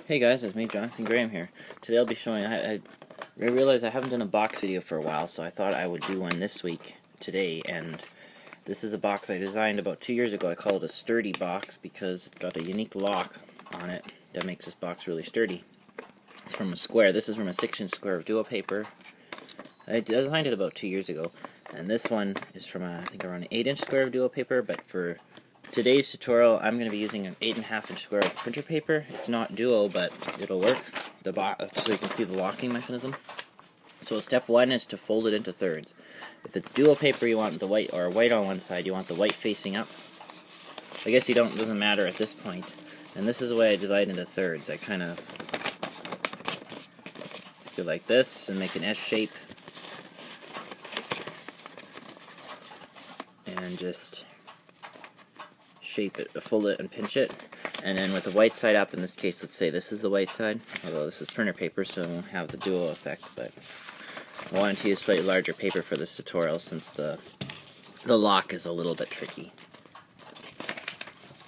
Hey guys, it's me, Jonathan Graham here. Today I'll be showing, I realized I haven't done a box video for a while, so I thought I would do one this week, today, and this is a box I designed about 2 years ago. I call it a sturdy box because it's got a unique lock on it that makes this box really sturdy. It's from a square. This is from a 6-inch square of duo paper. I designed it about 2 years ago, and this one is from, I think, around an 8-inch square of duo paper, but for today's tutorial, I'm going to be using an 8.5-inch square of printer paper. It's not duo, but it'll work. So you can see the locking mechanism. So step one is to fold it into thirds. If it's duo paper, you want the white, or white on one side, you want the white facing up. I guess it doesn't matter at this point. And this is the way I divide into thirds. I kind of do like this and make an S shape. And just shape it, fold it, and pinch it. And then with the white side up, in this case, let's say this is the white side, although this is printer paper, so it won't have the duo effect, but I wanted to use slightly larger paper for this tutorial since the lock is a little bit tricky.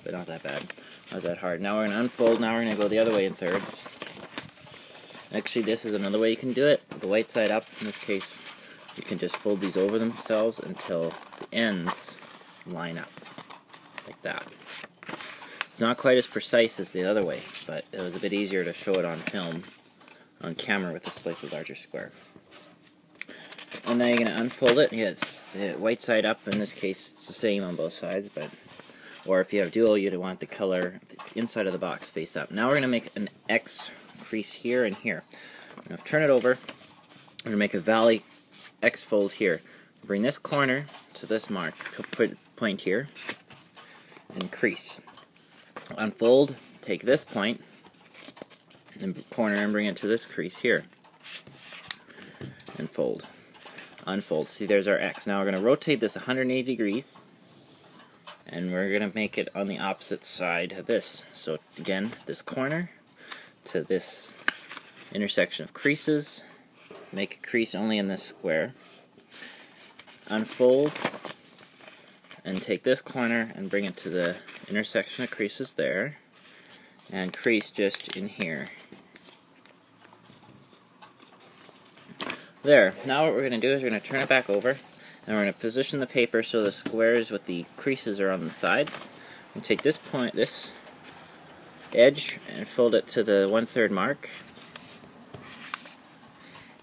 But not that bad, not that hard. Now we're going to unfold, now we're going to go the other way in thirds. Actually, this is another way you can do it. The white side up, in this case, you can just fold these over themselves until the ends line up. Like that. It's not quite as precise as the other way, but it was a bit easier to show it on film, on camera with a slightly larger square. And now you're going to unfold it. Yeah, it's the white side up. In this case, it's the same on both sides, but or if you have duo, you'd want the color, the inside of the box face up. Now we're going to make an X crease here and here. I'm going to turn it over. I'm going to make a valley X fold here. Bring this corner to this mark, point here, and crease. Unfold, take this point, and corner and bring it to this crease here. And fold. Unfold. See, there's our X. Now we're going to rotate this 180 degrees, and we're going to make it on the opposite side of this. So again, this corner to this intersection of creases. Make a crease only in this square. Unfold, and take this corner and bring it to the intersection of creases there, and crease just in here. There. Now what we're going to do is we're going to turn it back over, and we're going to position the paper so the squares with the creases are on the sides. And take this point, this edge, and fold it to the 1/3 mark,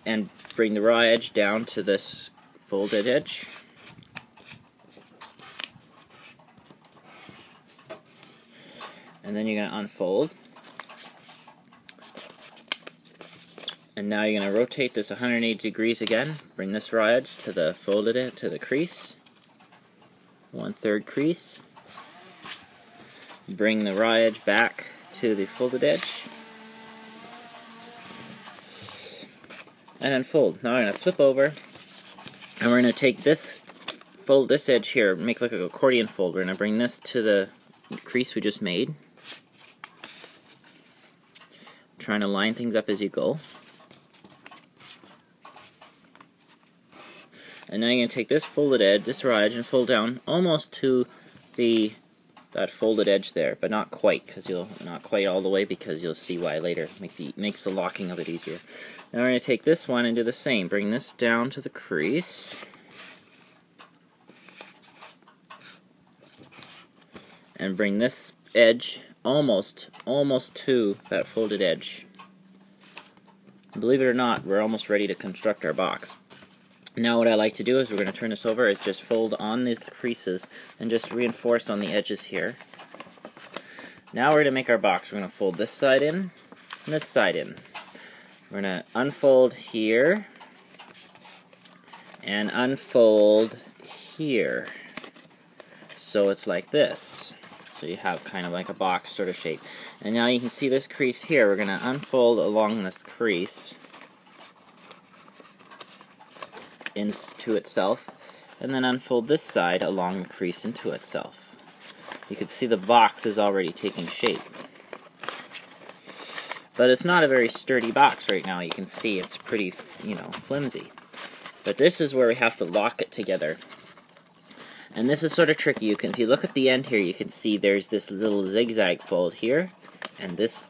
and bring the raw edge down to this folded edge. And then you're going to unfold. And now you're going to rotate this 180 degrees again. Bring this raw edge to the folded edge, to the crease. 1/3 crease. Bring the raw edge back to the folded edge. And unfold. Now we're going to flip over. And we're going to take this, fold this edge here, make like an accordion fold. We're going to bring this to the crease we just made. Trying to line things up as you go. And now you're going to take this folded edge, this raw edge, and fold down almost to that folded edge there, but not quite, because not quite all the way, because you'll see why later. Makes the locking of it easier. Now we're going to take this one and do the same. Bring this down to the crease. And bring this edge almost to that folded edge. Believe it or not, we're almost ready to construct our box. Now what I like to do is we're going to turn this over, is just fold on these creases and just reinforce on the edges here. Now we're going to make our box. We're going to fold this side in and this side in. We're going to unfold here and unfold here. So it's like this. So you have kind of like a box sort of shape. And now you can see this crease here. We're going to unfold along this crease into itself, and then unfold this side along the crease into itself. You can see the box is already taking shape. But it's not a very sturdy box right now. You can see it's pretty, flimsy. But this is where we have to lock it together. And this is sort of tricky. If you look at the end here, you can see there's this little zigzag fold here, and this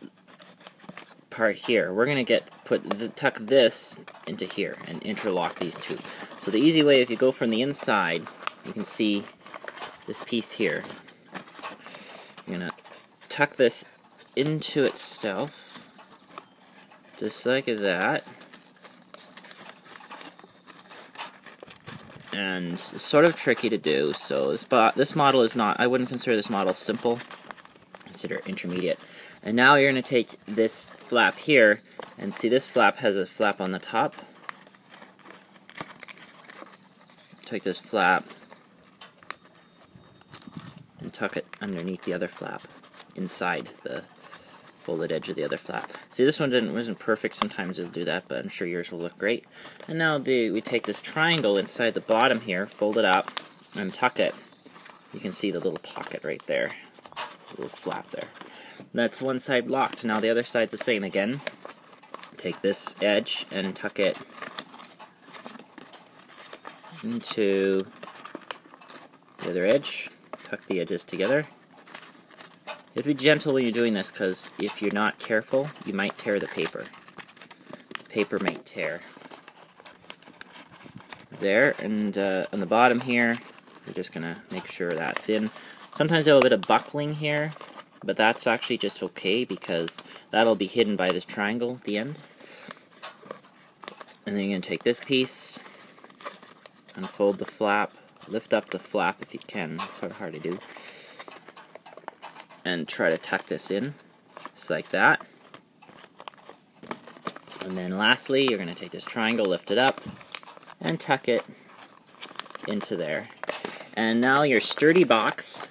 part here. We're going to tuck this into here and interlock these two. So the easy way, if you go from the inside, you can see this piece here. You're going to tuck this into itself, just like that. And it's sort of tricky to do, so this model is not, I wouldn't consider this model simple, consider it intermediate. And now you're going to take this flap here, and see this flap has a flap on the top. Take this flap and tuck it underneath the other flap, inside the folded edge of the other flap. See, this one wasn't perfect. Sometimes it'll do that, but I'm sure yours will look great. And now we take this triangle inside the bottom here, fold it up, and tuck it. You can see the little pocket right there, the little flap there. That's one side locked. Now the other side's the same again. Take this edge and tuck it into the other edge. Tuck the edges together. You have to be gentle when you're doing this, because if you're not careful, you might tear the paper. The paper might tear. There, and on the bottom here, you're just going to make sure that's in. Sometimes you have a bit of buckling here, but that's actually just okay, because that'll be hidden by this triangle at the end. And then you're going to take this piece, unfold the flap, lift up the flap if you can. It's sort of hard to do. And try to tuck this in, just like that. And then lastly, you're going to take this triangle, lift it up, and tuck it into there. And now your sturdy box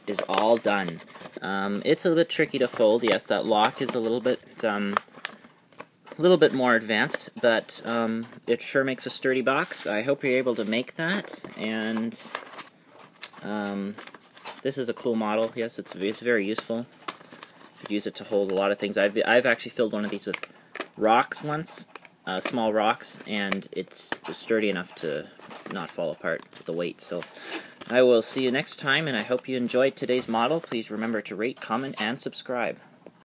is all done. It's a little bit tricky to fold. Yes, that lock is a little bit more advanced, but it sure makes a sturdy box. I hope you're able to make that, and this is a cool model. Yes, it's very useful. You could use it to hold a lot of things. I've actually filled one of these with rocks once, small rocks, and it's just sturdy enough to not fall apart with the weight. So I will see you next time, and I hope you enjoyed today's model. Please remember to rate, comment, and subscribe.